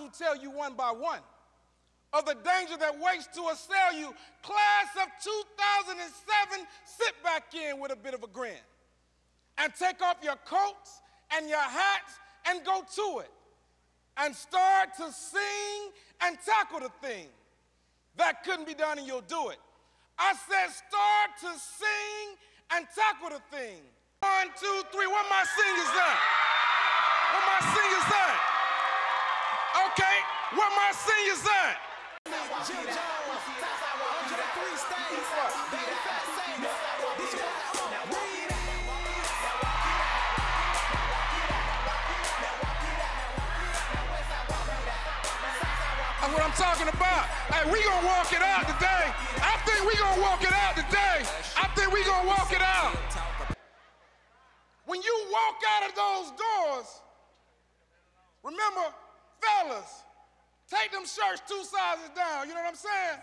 who tell you one by one of the danger that waits to assail you. Class of 2007, sit back in with a bit of a grin and take off your coats and your hats and go to it and start to sing and tackle the thing that couldn't be done and you'll do it. I said start to sing and tackle the thing. 1, 2, 3, where my singers at? Where my singers at? Okay, where my singers at? That's what I'm talking about. Hey, we gonna walk it out today. I think we gonna walk it out today. I think we gonna walk it out. When you walk out of those doors, remember, fellas, take them shirts 2 sizes down, you know what I'm saying?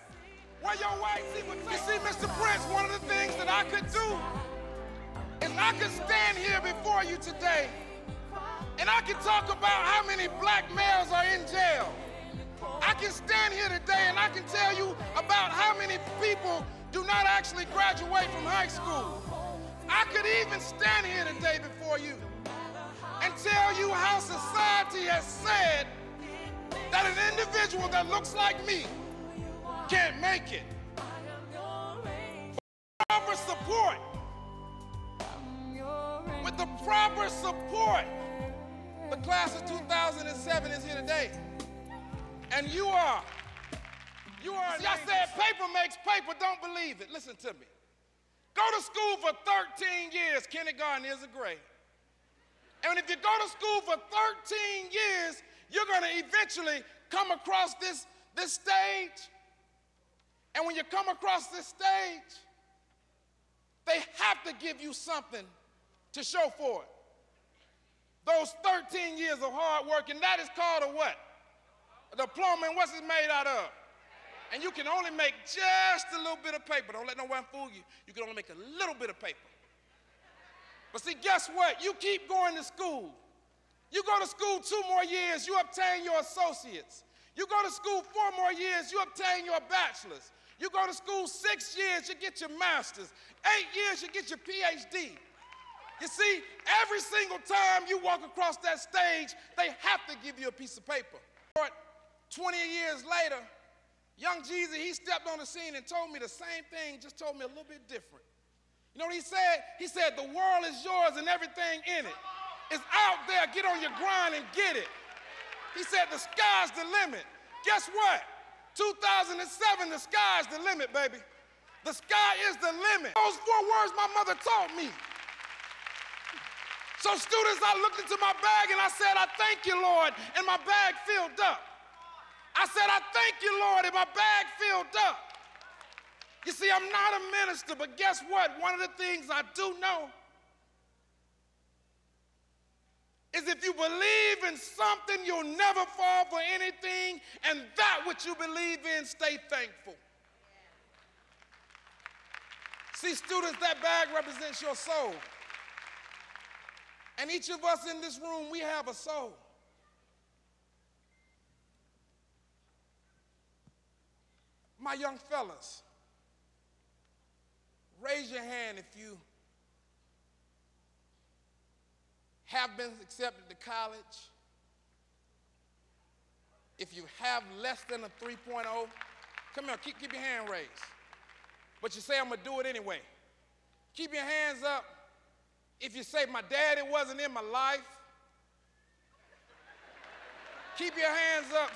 Wear your white tee. You see, Mr. Prince, one of the things that I could do is I could stand here before you today and I could talk about how many black males are in jail. I can stand here today and I can tell you about how many people do not actually graduate from high school. I could even stand here today before you and tell you how society has said that an individual that looks like me can't make it. Proper support, with the proper support, the class of 2007 is here today. And you are. See, I said paper makes paper, don't believe it. Listen to me. Go to school for 13 years, kindergarten is a grade. And if you go to school for 13 years, you're gonna eventually come across this stage. And when you come across this stage, they have to give you something to show for it. Those 13 years of hard work, and that is called a what? A diploma, and what's it made out of? And you can only make just a little bit of paper. Don't let no one fool you. You can only make a little bit of paper. But see, guess what? You keep going to school. You go to school 2 more years, you obtain your associates. You go to school 4 more years, you obtain your bachelor's. You go to school 6 years, you get your master's. 8 years, you get your PhD. You see, every single time you walk across that stage, they have to give you a piece of paper. 20 years later, young Jeezy, he stepped on the scene and told me the same thing, just told me a little bit different. You know what he said? He said, the world is yours and everything in it. It's out there, get on your grind and get it. He said, the sky's the limit. Guess what? 2007, the sky's the limit, baby. The sky is the limit. Those 4 words my mother taught me. So students, I looked into my bag and I said, I thank you, Lord, and my bag filled up. I said, I thank you, Lord, and my bag filled up. You see, I'm not a minister, but guess what? One of the things I do know is if you believe in something, you'll never fall for anything, and that which you believe in, stay thankful. See, students, that bag represents your soul. And each of us in this room, we have a soul. My young fellas, raise your hand if you have been accepted to college, if you have less than a 3.0, come here, keep your hand raised. But you say, I'm gonna do it anyway. Keep your hands up if you say, my daddy wasn't in my life. Keep your hands up